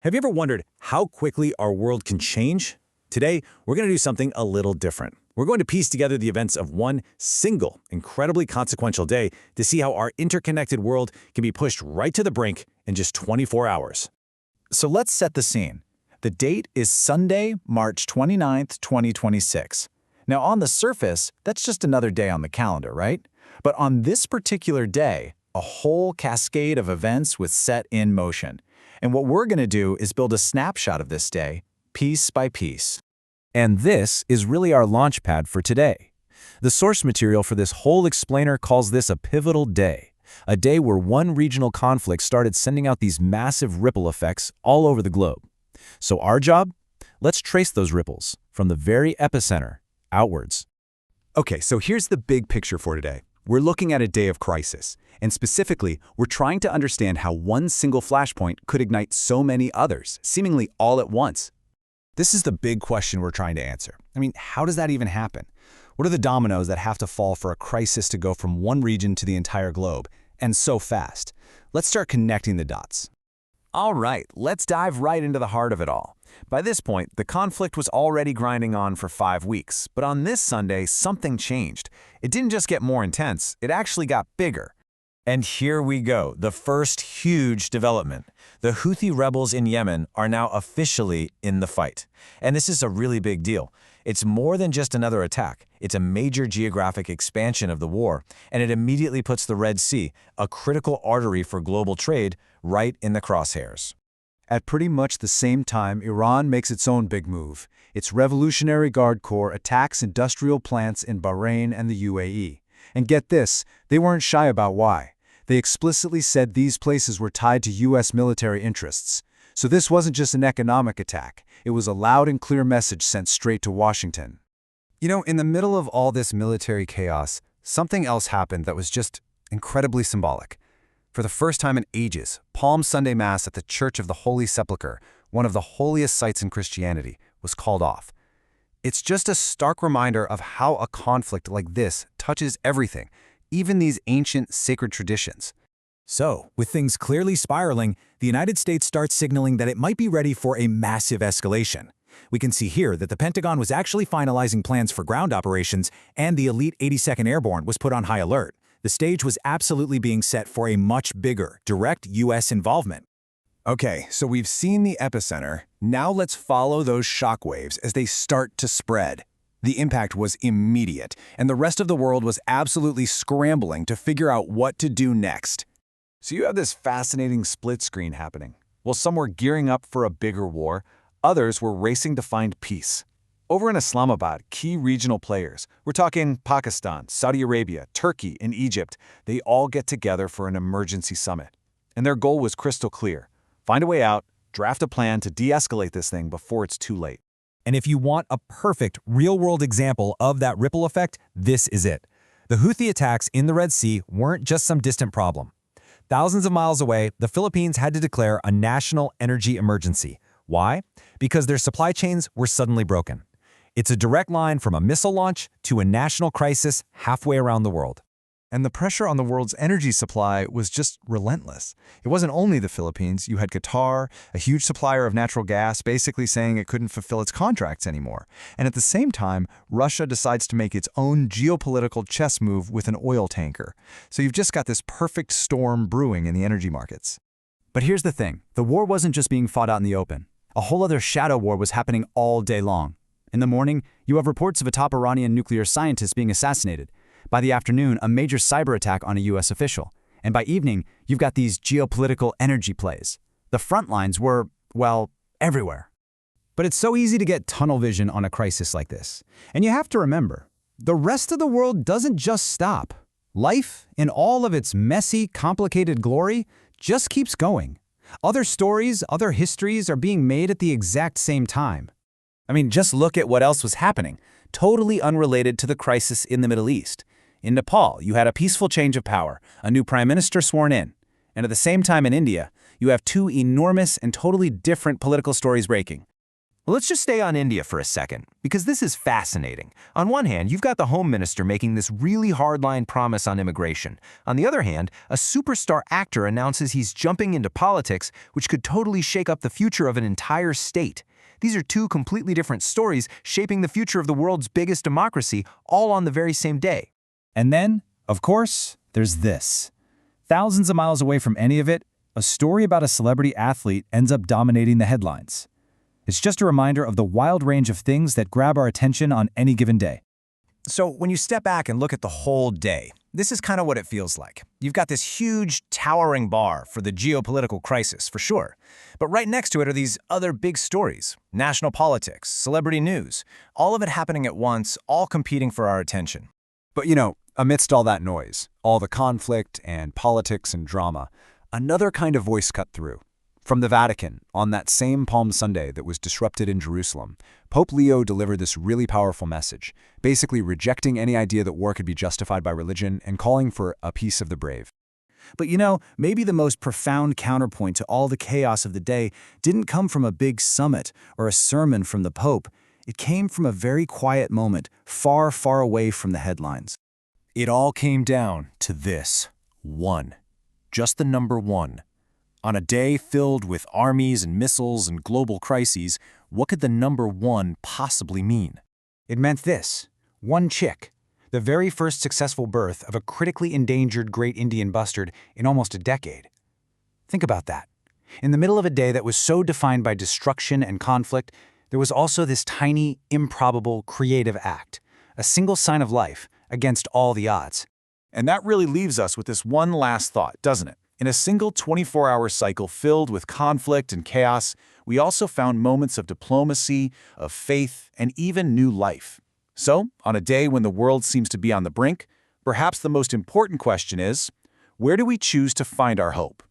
Have you ever wondered how quickly our world can change? Today, we're going to do something a little different. We're going to piece together the events of one single, incredibly consequential day to see how our interconnected world can be pushed right to the brink in just 24 hours. So let's set the scene. The date is Sunday, March 29th, 2026. Now, on the surface, that's just another day on the calendar, right? But on this particular day, a whole cascade of events was set in motion. And what we're going to do is build a snapshot of this day, piece by piece. And this is really our launch pad for today. The source material for this whole explainer calls this a pivotal day, a day where one regional conflict started sending out these massive ripple effects all over the globe. So our job? Let's trace those ripples from the very epicenter outwards. Okay, so here's the big picture for today. We're looking at a day of crisis, and specifically, we're trying to understand how one single flashpoint could ignite so many others, seemingly all at once. This is the big question we're trying to answer. I mean, how does that even happen? What are the dominoes that have to fall for a crisis to go from one region to the entire globe, and so fast? Let's start connecting the dots. All right, let's dive right into the heart of it all. By this point, the conflict was already grinding on for 5 weeks, but on this Sunday, something changed. It didn't just get more intense, it actually got bigger. And here we go, the first huge development. The Houthi rebels in Yemen are now officially in the fight. And this is a really big deal. It's more than just another attack. It's a major geographic expansion of the war, and it immediately puts the Red Sea, a critical artery for global trade, right in the crosshairs. At pretty much the same time, Iran makes its own big move. Its Revolutionary Guard Corps attacks industrial plants in Bahrain and the UAE. And get this, they weren't shy about why. They explicitly said these places were tied to U.S. military interests. So this wasn't just an economic attack. It was a loud and clear message sent straight to Washington. You know, in the middle of all this military chaos, something else happened that was just incredibly symbolic. For the first time in ages, Palm Sunday Mass at the Church of the Holy Sepulchre, one of the holiest sites in Christianity, was called off. It's just a stark reminder of how a conflict like this touches everything, even these ancient sacred traditions. So, with things clearly spiraling, the United States starts signaling that it might be ready for a massive escalation. We can see here that the Pentagon was actually finalizing plans for ground operations, and the elite 82nd Airborne was put on high alert. The stage was absolutely being set for a much bigger, direct U.S. involvement. Okay, so we've seen the epicenter. Now let's follow those shockwaves as they start to spread. The impact was immediate, and the rest of the world was absolutely scrambling to figure out what to do next. So you have this fascinating split screen happening. While some were gearing up for a bigger war, others were racing to find peace. Over in Islamabad, key regional players, we're talking Pakistan, Saudi Arabia, Turkey, and Egypt, they all get together for an emergency summit. And their goal was crystal clear. Find a way out, draft a plan to de-escalate this thing before it's too late. And if you want a perfect, real-world example of that ripple effect, this is it. The Houthi attacks in the Red Sea weren't just some distant problem. Thousands of miles away, the Philippines had to declare a national energy emergency. Why? Because their supply chains were suddenly broken. It's a direct line from a missile launch to a national crisis halfway around the world. And the pressure on the world's energy supply was just relentless. It wasn't only the Philippines. You had Qatar, a huge supplier of natural gas, basically saying it couldn't fulfill its contracts anymore. And at the same time, Russia decides to make its own geopolitical chess move with an oil tanker. So you've just got this perfect storm brewing in the energy markets. But here's the thing. The war wasn't just being fought out in the open. A whole other shadow war was happening all day long. In the morning, you have reports of a top Iranian nuclear scientist being assassinated. By the afternoon, a major cyber attack on a U.S. official. And by evening, you've got these geopolitical energy plays. The front lines were, well, everywhere. But it's so easy to get tunnel vision on a crisis like this. And you have to remember, the rest of the world doesn't just stop. Life, in all of its messy, complicated glory, just keeps going. Other stories, other histories are being made at the exact same time. I mean, just look at what else was happening, totally unrelated to the crisis in the Middle East. In Nepal, you had a peaceful change of power, a new prime minister sworn in. And at the same time in India, you have two enormous and totally different political stories breaking. Well, let's just stay on India for a second, because this is fascinating. On one hand, you've got the Home Minister making this really hardline promise on immigration. On the other hand, a superstar actor announces he's jumping into politics, which could totally shake up the future of an entire state. These are two completely different stories shaping the future of the world's biggest democracy, all on the very same day. And then, of course, there's this. Thousands of miles away from any of it, a story about a celebrity athlete ends up dominating the headlines. It's just a reminder of the wild range of things that grab our attention on any given day. So when you step back and look at the whole day, this is kind of what it feels like. You've got this huge, towering bar for the geopolitical crisis, for sure. But right next to it are these other big stories, national politics, celebrity news, all of it happening at once, all competing for our attention. But amidst all that noise, all the conflict and politics and drama, another kind of voice cut through. From the Vatican, on that same Palm Sunday that was disrupted in Jerusalem, Pope Leo delivered this really powerful message, basically rejecting any idea that war could be justified by religion and calling for a peace of the brave. But maybe the most profound counterpoint to all the chaos of the day didn't come from a big summit or a sermon from the Pope. It came from a very quiet moment, far, far away from the headlines. It all came down to this: 1. Just the number 1. On a day filled with armies and missiles and global crises, what could the number 1 possibly mean? It meant this: one chick, the very first successful birth of a critically endangered great Indian bustard in almost a decade. Think about that. In the middle of a day that was so defined by destruction and conflict, there was also this tiny, improbable, creative act, a single sign of life against all the odds. And that really leaves us with this one last thought, doesn't it? In a single 24-hour cycle filled with conflict and chaos, we also found moments of diplomacy, of faith, and even new life. So, on a day when the world seems to be on the brink, perhaps the most important question is, where do we choose to find our hope?